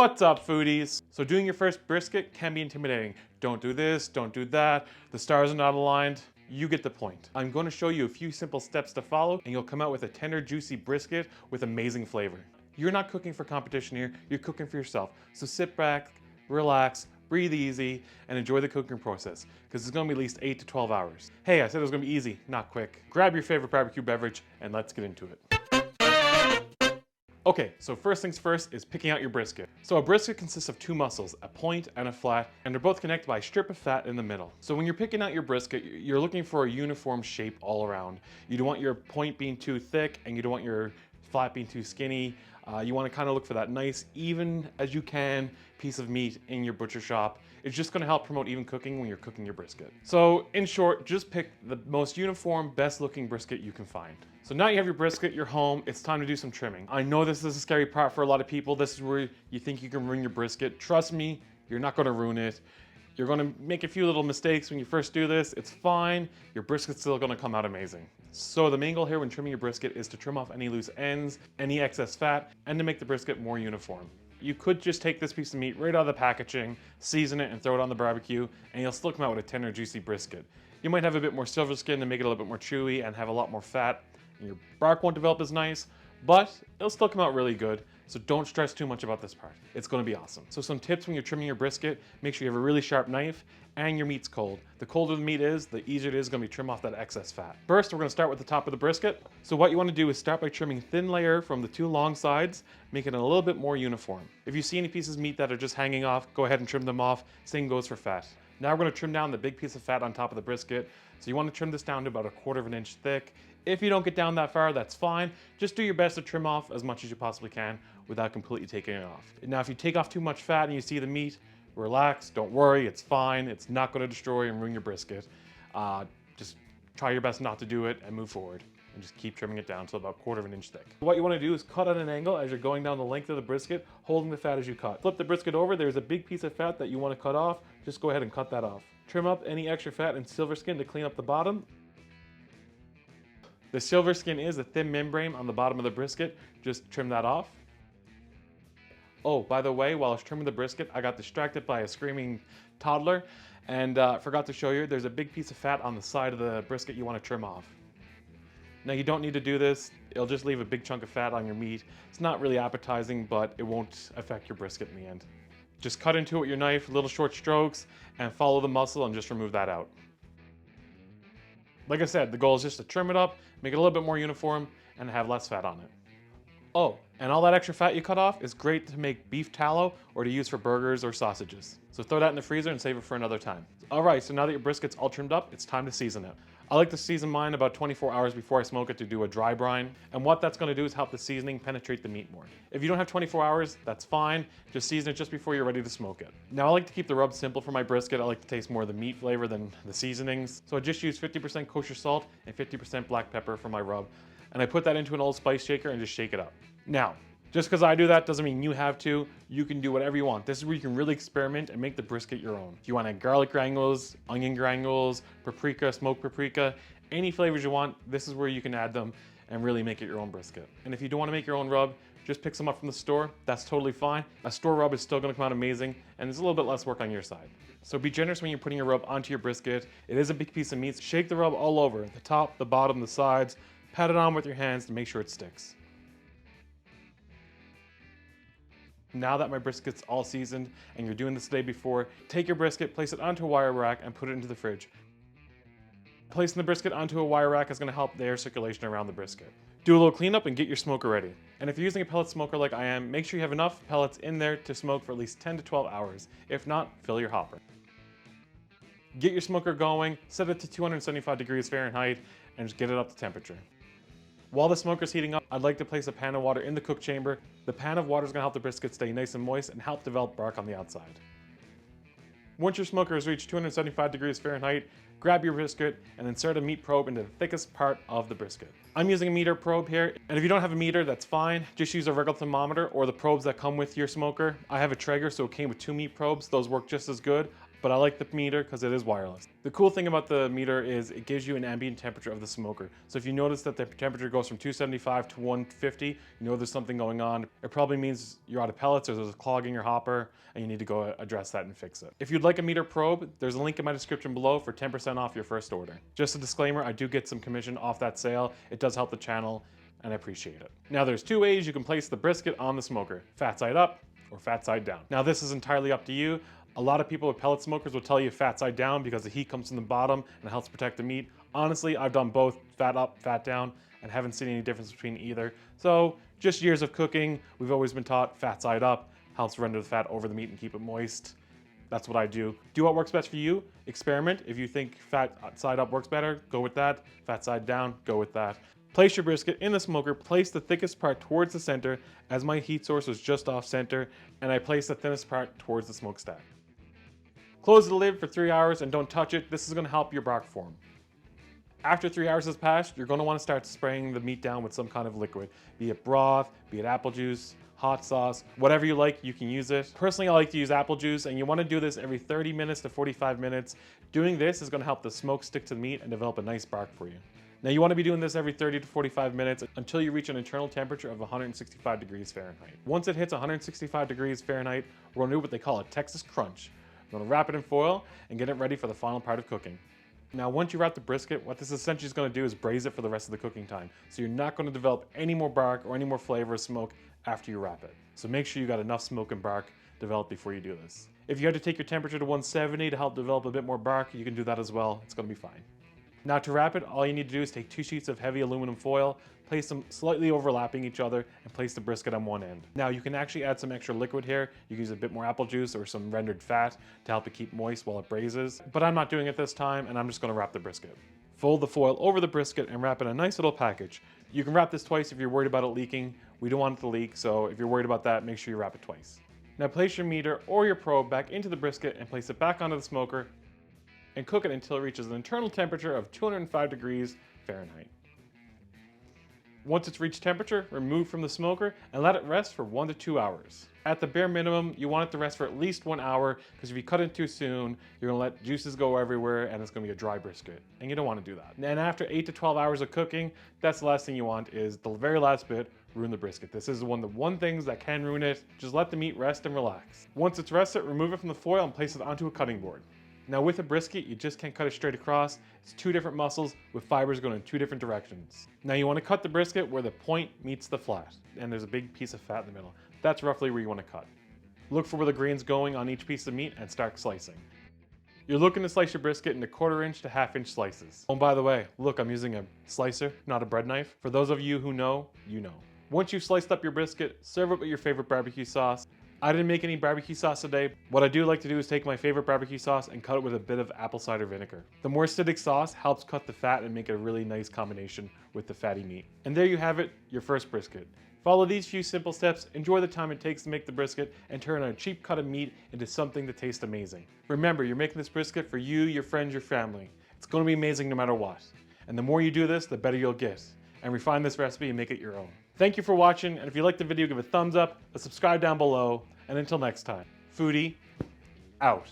What's up, foodies? So doing your first brisket can be intimidating. Don't do this, don't do that, the stars are not aligned. You get the point. I'm going to show you a few simple steps to follow and you'll come out with a tender, juicy brisket with amazing flavor. You're not cooking for competition here, you're cooking for yourself. So sit back, relax, breathe easy, and enjoy the cooking process, because it's going to be at least 8 to 12 hours. Hey, I said it was going to be easy, not quick. Grab your favorite barbecue beverage and let's get into it. Okay, so first things first is picking out your brisket. So a brisket consists of two muscles, a point and a flat, and they're both connected by a strip of fat in the middle. So when you're picking out your brisket, you're looking for a uniform shape all around. You don't want your point being too thick and you don't want your flat being too skinny. You want to kind of look for that nice, even as you can piece of meat in your butcher shop. It's just going to help promote even cooking when you're cooking your brisket. So in short, just pick the most uniform, best looking brisket you can find. So now you have your brisket, you're home, it's time to do some trimming. I know this is a scary part for a lot of people. This is where you think you can ruin your brisket. Trust me, you're not going to ruin it. You're going to make a few little mistakes when you first do this. It's fine. Your brisket's still going to come out amazing. So the main goal here when trimming your brisket is to trim off any loose ends, any excess fat, and to make the brisket more uniform. You could just take this piece of meat right out of the packaging, season it, and throw it on the barbecue, and you'll still come out with a tender, juicy brisket. You might have a bit more silver skin to make it a little bit more chewy and have a lot more fat, and your bark won't develop as nice, but it'll still come out really good. So don't stress too much about this part. It's going to be awesome. So some tips when you're trimming your brisket: make sure you have a really sharp knife and your meat's cold. The colder the meat is, the easier it is going to be trim off that excess fat. First, we're going to start with the top of the brisket. So what you want to do is start by trimming a thin layer from the two long sides, making it a little bit more uniform. If you see any pieces of meat that are just hanging off, go ahead and trim them off. Same goes for fat. Now we're going to trim down the big piece of fat on top of the brisket. So you want to trim this down to about 1/4 of an inch thick. If you don't get down that far, that's fine. Just do your best to trim off as much as you possibly can without completely taking it off. Now, if you take off too much fat and you see the meat, relax, don't worry, it's fine. It's not going to destroy and ruin your brisket. Just try your best not to do it and move forward. And just keep trimming it down to about 1/4 of an inch thick. What you want to do is cut at an angle as you're going down the length of the brisket, holding the fat as you cut. Flip the brisket over, there's a big piece of fat that you want to cut off. Just go ahead and cut that off. Trim up any extra fat and silver skin to clean up the bottom. The silver skin is a thin membrane on the bottom of the brisket. Just trim that off. Oh, by the way, while I was trimming the brisket, I got distracted by a screaming toddler and forgot to show you, there's a big piece of fat on the side of the brisket you want to trim off. Now, you don't need to do this. It'll just leave a big chunk of fat on your meat. It's not really appetizing, but it won't affect your brisket in the end. Just cut into it with your knife, little short strokes, and follow the muscle and just remove that out. Like I said, the goal is just to trim it up, make it a little bit more uniform, and have less fat on it. Oh, and all that extra fat you cut off is great to make beef tallow or to use for burgers or sausages. So throw that in the freezer and save it for another time. All right, so now that your brisket's all trimmed up, it's time to season it. I like to season mine about 24 hours before I smoke it to do a dry brine. And what that's gonna do is help the seasoning penetrate the meat more. If you don't have 24 hours, that's fine. Just season it just before you're ready to smoke it. Now, I like to keep the rub simple for my brisket. I like to taste more of the meat flavor than the seasonings. So I just use 50% kosher salt and 50% black pepper for my rub. And I put that into an old spice shaker and just shake it up. Now, just because I do that doesn't mean you have to. You can do whatever you want. This is where you can really experiment and make the brisket your own. If you want to add garlic granules, onion granules, paprika, smoked paprika, any flavors you want, this is where you can add them and really make it your own brisket. And if you don't want to make your own rub, just pick some up from the store. That's totally fine. A store rub is still going to come out amazing, and it's a little bit less work on your side. So be generous when you're putting your rub onto your brisket. It is a big piece of meat. Shake the rub all over, the top, the bottom, the sides. Pat it on with your hands to make sure it sticks. Now that my brisket's all seasoned and you're doing this the day before, take your brisket, place it onto a wire rack, and put it into the fridge. Placing the brisket onto a wire rack is going to help the air circulation around the brisket. Do a little cleanup and get your smoker ready. And if you're using a pellet smoker like I am, make sure you have enough pellets in there to smoke for at least 10 to 12 hours. If not, fill your hopper. Get your smoker going, set it to 275 degrees Fahrenheit, and just get it up to temperature. While the smoker's heating up, I'd like to place a pan of water in the cook chamber. The pan of water is going to help the brisket stay nice and moist and help develop bark on the outside. Once your smoker has reached 275 degrees Fahrenheit, grab your brisket and insert a meat probe into the thickest part of the brisket. I'm using a meter probe here, and if you don't have a meter, that's fine. Just use a regular thermometer or the probes that come with your smoker. I have a Traeger, so it came with 2 meat probes. Those work just as good. but I like the meter because it is wireless. The cool thing about the meter is it gives you an ambient temperature of the smoker. So if you notice that the temperature goes from 275 to 150, you know there's something going on. It probably means you're out of pellets or there's a clog in your hopper and you need to go address that and fix it. If you'd like a meter probe, there's a link in my description below for 10% off your first order. Just a disclaimer, I do get some commission off that sale. It does help the channel and I appreciate it. Now there's two ways you can place the brisket on the smoker, fat side up or fat side down. Now this is entirely up to you. A lot of people with pellet smokers will tell you fat side down because the heat comes from the bottom and it helps protect the meat. Honestly, I've done both, fat up, fat down, and haven't seen any difference between either. So just years of cooking, we've always been taught fat side up helps render the fat over the meat and keep it moist. That's what I do. Do what works best for you. Experiment. If you think fat side up works better, go with that. Fat side down, go with that. Place your brisket in the smoker, place the thickest part towards the center as my heat source was just off center, and I place the thinnest part towards the smokestack. Close the lid for 3 hours and don't touch it. This is going to help your bark form. After 3 hours has passed, you're going to want to start spraying the meat down with some kind of liquid, be it broth, be it apple juice, hot sauce, whatever you like, you can use it. Personally, I like to use apple juice, and you want to do this every 30 minutes to 45 minutes. Doing this is going to help the smoke stick to the meat and develop a nice bark for you. Now you want to be doing this every 30 to 45 minutes until you reach an internal temperature of 165 degrees Fahrenheit. Once it hits 165 degrees Fahrenheit, we're going to do what they call a Texas crunch. We're going to wrap it in foil and get it ready for the final part of cooking. Now once you wrap the brisket, what this essentially is going to do is braise it for the rest of the cooking time. So you're not going to develop any more bark or any more flavor or smoke after you wrap it. So make sure you got enough smoke and bark developed before you do this. If you had to take your temperature to 170 to help develop a bit more bark, you can do that as well. It's going to be fine. Now to wrap it, all you need to do is take 2 sheets of heavy aluminum foil, place them slightly overlapping each other, and place the brisket on one end. Now you can actually add some extra liquid here. You can use a bit more apple juice or some rendered fat to help it keep moist while it braises. But I'm not doing it this time, and I'm just going to wrap the brisket. Fold the foil over the brisket and wrap it in a nice little package. You can wrap this twice if you're worried about it leaking. We don't want it to leak, so if you're worried about that, make sure you wrap it twice. Now place your meter or your probe back into the brisket and place it back onto the smoker and cook it until it reaches an internal temperature of 205 degrees Fahrenheit. Once it's reached temperature, remove from the smoker and let it rest for 1 to 2 hours. At the bare minimum, you want it to rest for at least 1 hour because if you cut it too soon, you're gonna let juices go everywhere and it's gonna be a dry brisket. And you don't wanna do that. And after 8 to 12 hours of cooking, that's the last thing you want is the very last bit, ruin the brisket. This is one of the one things that can ruin it. Just let the meat rest and relax. Once it's rested, remove it from the foil and place it onto a cutting board. Now with a brisket, you just can't cut it straight across. It's 2 different muscles with fibers going in 2 different directions. Now you want to cut the brisket where the point meets the flat, and there's a big piece of fat in the middle. That's roughly where you want to cut. Look for where the grain's going on each piece of meat and start slicing. You're looking to slice your brisket into 1/4 inch to 1/2 inch slices. Oh, and by the way, look, I'm using a slicer, not a bread knife. For those of you who know, you know. Once you've sliced up your brisket, serve it with your favorite barbecue sauce. I didn't make any barbecue sauce today. What I do like to do is take my favorite barbecue sauce and cut it with a bit of apple cider vinegar. The more acidic sauce helps cut the fat and make it a really nice combination with the fatty meat. And there you have it, your first brisket. Follow these few simple steps, enjoy the time it takes to make the brisket, and turn a cheap cut of meat into something that tastes amazing. Remember, you're making this brisket for you, your friends, your family. It's going to be amazing no matter what. And the more you do this, the better you'll get. And refine this recipe and make it your own. Thank you for watching, and if you liked the video, give it a thumbs up, subscribe down below, and until next time, FOOD-DEE, out.